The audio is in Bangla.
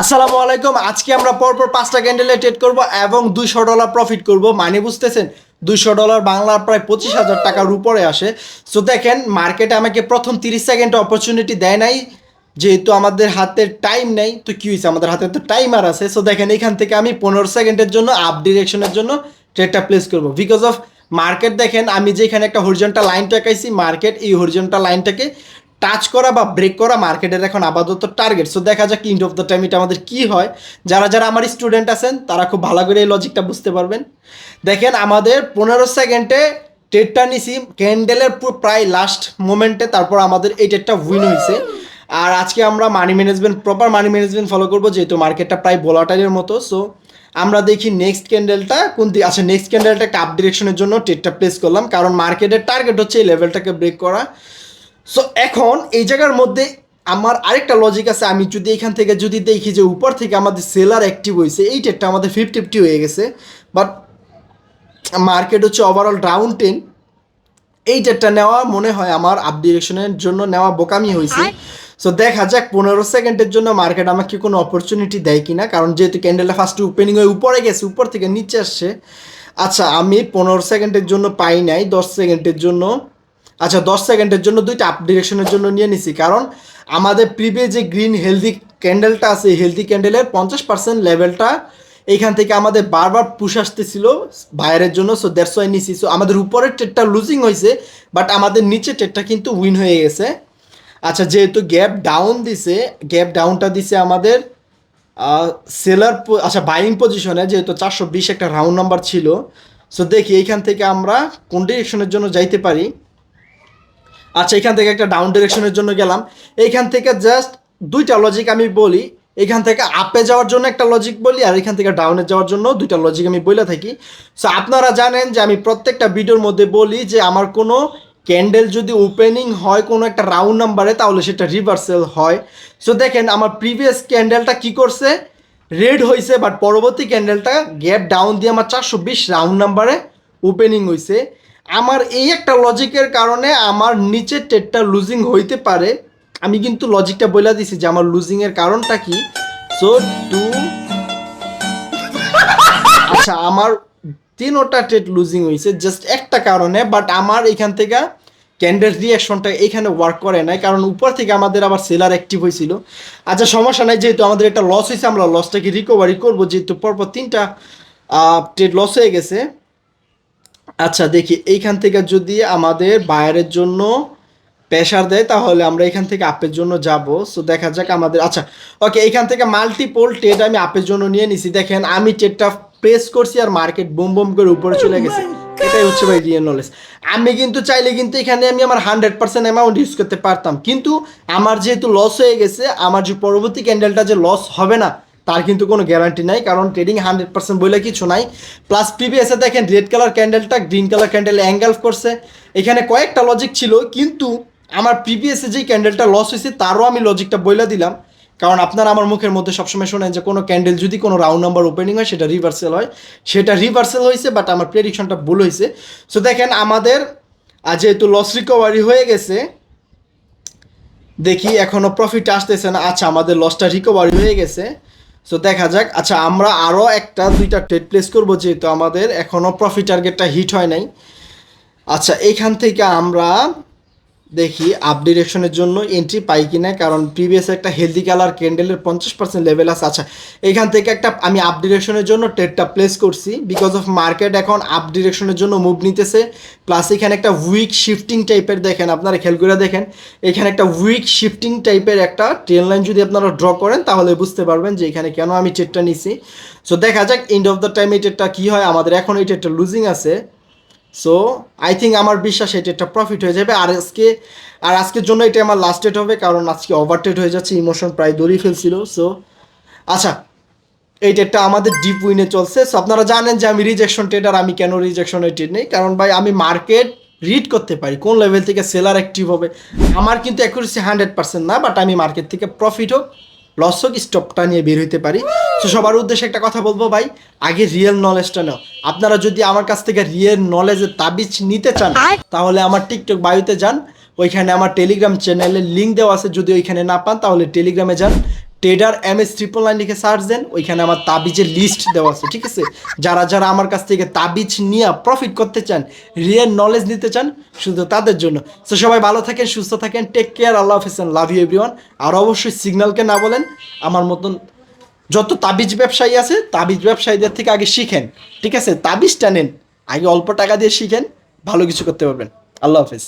আসসালামু আলাইকুম। আজকে আমরা পরপর 5টা ক্যান্ডেলে ট্রেড করব এবং $200 প্রফিট করব। মানে বুঝতেছেন, $200 বাংলার প্রায় 25,000 টাকার উপরে আসে। সো দেখেন, মার্কেটে আমাকে প্রথম 30 সেকেন্ড অপরচুনিটি দেয় নাই, যেহেতু আমাদের হাতে টাইম নেই। তো কি হয়েছে, আমাদের হাতে তো টাইমার আছে। সো দেখেন, এখান থেকে আমি 15 সেকেন্ডের জন্য আপ ডিরেকশনের জন্য ট্রেডটা প্লেস করব। বিকজ অফ মার্কেট, দেখেন আমি যেখানে একটা হরিজন্টাল লাইন টাকাইছি, মার্কেট এই হরিজন্টাল লাইনটাকে টাচ করা বা ব্রেক করা মার্কেটের এখন আপাতত টার্গেট। সো দেখা যাক এন্ড অফ দ্য টাইম এটা আমাদের কি হয়। যারা যারা আমার স্টুডেন্ট আছেন তারা খুব ভালো করে এই লজিকটা বুঝতে পারবেন। দেখেন, আমাদের 15 সেকেন্ডে ট্রেডটা নিছি ক্যান্ডেলের প্রায় লাস্ট মোমেন্টে, তারপর আমাদের এই ট্রেডটা উইন হয়েছে। আর আজকে আমরা money management, proper money management follow করবো, যেহেতু মার্কেটটা প্রায় ভোলাটাইলের মতো। সো আমরা দেখি নেক্সট ক্যান্ডেলটা কোন দিকে। আচ্ছা, নেক্সট ক্যান্ডেলটা একটা আপ ডিরেকশনের জন্য ট্রেডটা প্লেস করলাম, কারণ মার্কেটের টার্গেট হচ্ছে এই লেভেলটাকে ব্রেক করা। সো এখন এই জায়গার মধ্যে আমার আরেকটা লজিক আছে। আমি যদি এখান থেকে যদি দেখি যে উপর থেকে আমাদের সেলার অ্যাক্টিভ হয়েছে, এই ট্রেডটা আমাদের 50-50 হয়ে গেছে, বাট মার্কেট হচ্ছে ওভারঅল ডাউন 10। এই ট্রেডটা নেওয়া মনে হয় আমার আপ ডিরেকশনের জন্য নেওয়া বোকামি হয়েছে। সো দেখা যাক 15 সেকেন্ডের জন্য মার্কেট আমাকে কোনো অপরচুনিটি দেয় কিনা, কারণ যেহেতু ক্যান্ডেলটা ফার্স্ট ওপেনিং হয়ে উপরে গেছে, উপর থেকে নিচে আসছে। আচ্ছা, আমি 15 সেকেন্ডের জন্য পাই নাই, 10 সেকেন্ডের জন্য। আচ্ছা, 10 সেকেন্ডের জন্য দুইটা আপ ডিরেকশনের জন্য নিয়ে নিছি, কারণ আমাদের প্রিভিয়াস যে গ্রিন হেলদি ক্যান্ডেলটা আছে, হেলদি ক্যান্ডেলের 50% লেভেলটা এইখান থেকে আমাদের বারবার পুশ আসতেছিল বাইরের জন্য। সো দ্যাটস ওয়াই নিছি। সো আমাদের উপরের ট্রেডটা লুজিং হয়েছে, বাট আমাদের নিচের ট্রেডটা কিন্তু উইন হয়ে গেছে। আচ্ছা, যেহেতু গ্যাপ ডাউন দিছে, গ্যাপ ডাউনটা দিছে আমাদের সেলার, আচ্ছা বাইং পজিশনে, যেহেতু 420 একটা রাউন্ড নাম্বার ছিল। সো দেখি এইখান থেকে আমরা কোন ডিরেকশনের জন্য যাইতে পারি। আচ্ছা, এখান থেকে একটা ডাউন ডিরেকশনের জন্য গেলাম। এইখান থেকে জাস্ট দুইটা লজিক আমি বলি, এখান থেকে আপে যাওয়ার জন্য একটা লজিক বলি, আর এখান থেকে ডাউনে যাওয়ার জন্য দুইটা লজিক আমি বলে থাকি। সো আপনারা জানেন যে আমি প্রত্যেকটা ভিডিওর মধ্যে বলি যে আমার কোনো ক্যান্ডেল যদি ওপেনিং হয় কোনো একটা রাউন্ড নাম্বারে, তাহলে সেটা রিভার্সাল হয়। সো দেখেন, আমার প্রিভিয়াস ক্যান্ডেলটা কি করছে, রেড হয়েছে, বাট পরবর্তী ক্যান্ডেলটা গ্যাপ ডাউন দিয়ে আমার 420 রাউন্ড নাম্বারে ওপেনিং হয়েছে। আমার এই একটা লজিকের কারণে আমার নিচের ট্রেডটা লুজিং হইতে পারে। আমি কিন্তু লজিকটা বলে দিছি যে আমার লুজিংয়ের কারণটা কি। সো টু, আচ্ছা আমার তিনোটা ট্রেড লুজিং হয়েছে জাস্ট একটা কারণে, বাট আমার এখান থেকে ক্যান্ডেল রিয়াকশনটা এখানে ওয়ার্ক করে নাই, কারণ উপর থেকে আমাদের আবার সেলার অ্যাক্টিভ হয়েছিল। আচ্ছা, সমস্যা নাই, যেহেতু আমাদের একটা লস হয়েছে, আমরা লসটাকে রিকভারি করবো, যেহেতু পরপর 3টা ট্রেড লস হয়ে গেছে। আচ্ছা দেখি, এইখান থেকে যদি আমাদের বায়ারের জন্য প্রেশার দেয়, তাহলে আমরা এখান থেকে আপের জন্য যাব। সো দেখা যাক আমাদের, আচ্ছা ওকে, এখান থেকে মাল্টিপল ট্রেড আমি আপের জন্য নিয়ে নিছি। দেখেন, আমি ট্রেডটা প্রেস করছি আর মার্কেট বুম বুম করে উপরে চলে গেছে। এটাই হচ্ছে ভাই রিয়েল নলেজ। আমি কিন্তু চাইলে কিন্তু এখানে আমি আমার 100% অ্যামাউন্ট ইউজ করতে পারতাম, কিন্তু আমার যেহেতু লস হয়ে গেছে, আমার যে পরবর্তী ক্যান্ডেলটা যে লস হবে না তার কিন্তু কোনো গ্যারান্টি নাই, কারণ ট্রেডিং 100% বলে কিছু নাই। প্লাস প্রিভিয়াসে দেখেন রেড কালার ক্যান্ডেলটা গ্রিন কালার ক্যান্ডেল অ্যাঙ্গেলফ করছে। এখানে কয়েকটা লজিক ছিল, কিন্তু আমার প্রিভিয়াসে যেই ক্যান্ডেলটা লস হয়েছে তারও আমি লজিকটা বলে দিলাম, কারণ আপনারা আমার মুখের মধ্যে সবসময় শোনেন যে কোনো ক্যান্ডেল যদি কোনো রাউন্ড নাম্বার ওপেনিং হয় সেটা রিভার্সাল হয়। সেটা রিভার্সাল হয়েছে, বাট আমার প্রেডিকশনটা ভুল হয়েছে। সো দেখেন, আমাদের যেহেতু লস রিকভারি হয়ে গেছে, দেখি এখনও প্রফিট আসতেছে না। আচ্ছা, আমাদের লসটা রিকভারি হয়ে গেছে। সো দেখা যাক। আচ্ছা, আমরা আরও একটা দুইটা ট্রেড প্লেস করবো, যেহেতু আমাদের এখনও প্রফিট টার্গেটটা হিট হয় নাই। আচ্ছা, এইখান থেকে আমরা দেখি আপ ডিরেকশনের জন্য এন্ট্রি পাই কিনা, কারণ প্রিভিয়াস একটা হেলদি কালার ক্যান্ডেলের 50% লেভেল আছে। আচ্ছা, এখান থেকে একটা আমি আপ ডিরেকশনের জন্য ট্রেডটা প্লেস করছি, বিকজ অফ মার্কেট এখন আপ ডিরেকশনের জন্য মুভ নিতেছে। প্লাস এখানে একটা উইক শিফটিং টাইপের, দেখেন আপনারা খেয়াল করে দেখেন, এখানে একটা উইক শিফটিং টাইপের একটা ট্রেন লাইন যদি আপনারা ড্র করেন, তাহলে বুঝতে পারবেন যে এখানে কেন আমি ট্রেডটা নিছি। সো দেখা যাক এন্ড অফ দ্য টাইম এই ট্রেডটা কী হয়। আমাদের এখন এই ট্রেডটা লুজিং আছে। সো আই থিঙ্ক, আমার বিশ্বাস এটা একটা প্রফিট হয়ে যাবে। আজকের জন্য এটা আমার লাস্ট ডেট হবে, কারণ আজকে ওভার ট্রেড হয়ে যাচ্ছে, ইমোশন প্রায় দৌড়িয়ে ফেলছিল। সো আচ্ছা, এই ট্রেডটা আমাদের ডিপ উইনে চলছে। সো আপনারা জানেন যে আমি রিজেকশন ট্রেডার। আমি কেন রিজেকশনের ট্রেড নেই, কারণ ভাই আমি মার্কেট রিড করতে পারি কোন লেভেল থেকে সেলার অ্যাক্টিভ হবে। আমার কিন্তু অ্যাকুরেসি 100% না, বাট আমি মার্কেট থেকে প্রফিট হোক লস হোক স্টপটা নিয়ে বের হইতে পারি। তো সবার উদ্দেশ্যে একটা কথা বলবো ভাই, আগে রিয়েল নলেজটা নাও। আপনারা যদি আমার কাছ থেকে রিয়েল নলেজের তাবিজ নিতে চান, তাহলে আমার টিকটক বায়োতে যান, ওইখানে আমার টেলিগ্রাম চ্যানেলের লিঙ্ক দেওয়া আছে। যদি ওইখানে না পান, তাহলে টেলিগ্রামে যান, ট্রেডার MS999 লিখে সার্চ দেন, ওইখানে আমার তাবিজের লিস্ট দেওয়া আছে, ঠিক আছে? যারা যারা আমার কাছ থেকে তাবিজ নিয়ে প্রফিট করতে চান, রিয়েল নলেজ নিতে চান, শুধু তাদের জন্য। তো সবাই ভালো থাকেন, সুস্থ থাকেন, টেক কেয়ার, আল্লাহ হাফেজ, লাভ ইউ এভরিওয়ান। আর অবশ্যই সিগন্যালকে না বলেন, আমার মতন যত তাবিজ ব্যবসায়ী আছে তাবিজ ব্যবসায়ীদের থেকে আগে শিখেন, ঠিক আছে? তাবিজটা নেন আগে, অল্প টাকা দিয়ে শিখেন, ভালো কিছু করতে পারবেন। আল্লাহ হাফেজ।